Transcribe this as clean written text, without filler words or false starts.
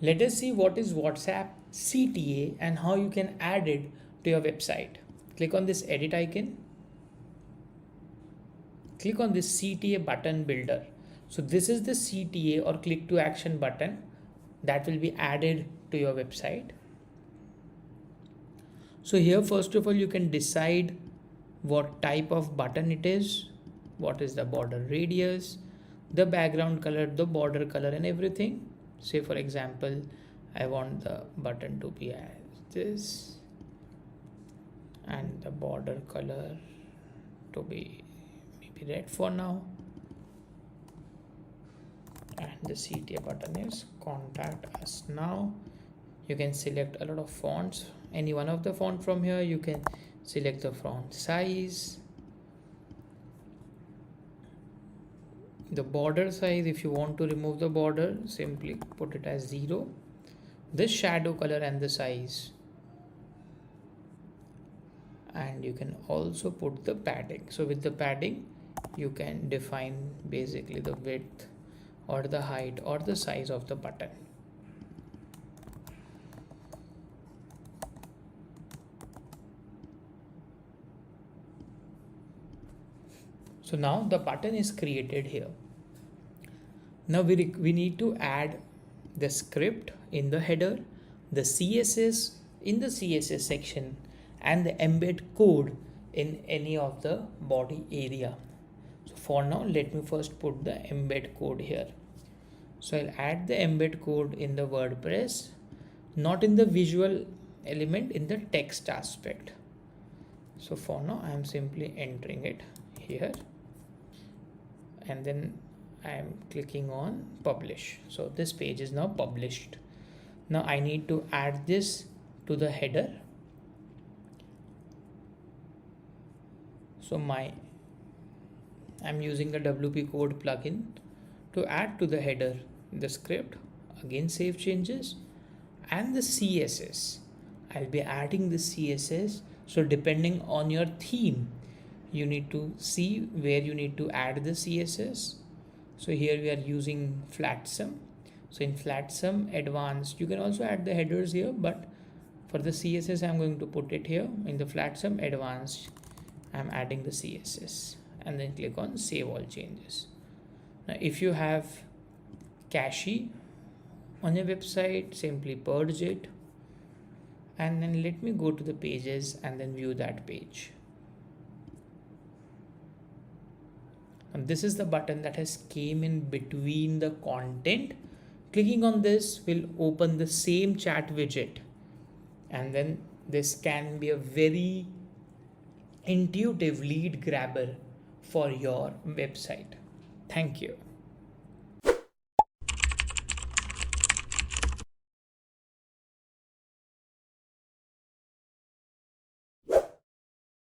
Let us see what is WhatsApp CTA and how you can add it to your website. Click on this edit icon. Click on this CTA button builder. So this is the CTA or click to action button that will be added to your website. So here, first of all, you can decide what type of button it is, what is the border radius, the background color, the border color and everything. Say for example, I want the button to be as this and the border color to be maybe red for now. And the CTA button is contact us now. You can select a lot of fonts, any one of the font from here. You can select the font size, the border size. If you want to remove the border, simply put it as 0, the shadow color and the size, and you can also put the padding. So with the padding you can define basically the width or the height or the size of the button. So now the button is created here. Now we need to add the script in the header, the CSS in the CSS section, and the embed code in any of the body area. So for now, let me first put the embed code here. So I'll add the embed code in the WordPress, not in the visual element, in the text aspect. So for now, I am simply entering it here, and then I am clicking on publish. So this page is now published. Now I need to add this to the header. So I'm using the WP code plugin to add to the header the script, again save changes, and the CSS. I'll be adding the CSS. So depending on your theme, you need to see where you need to add the CSS. So here we are using FlatSum. So in FlatSum Advanced, you can also add the headers here, but for the CSS, I'm going to put it here. In the FlatSum Advanced, I'm adding the CSS, and then click on Save All Changes. Now, if you have cache on your website, simply purge it, and then let me go to the pages and then view that page. And this is the button that has came in between the content. Clicking on this will open the same chat widget, and then this can be a very intuitive lead grabber for your website. Thank you.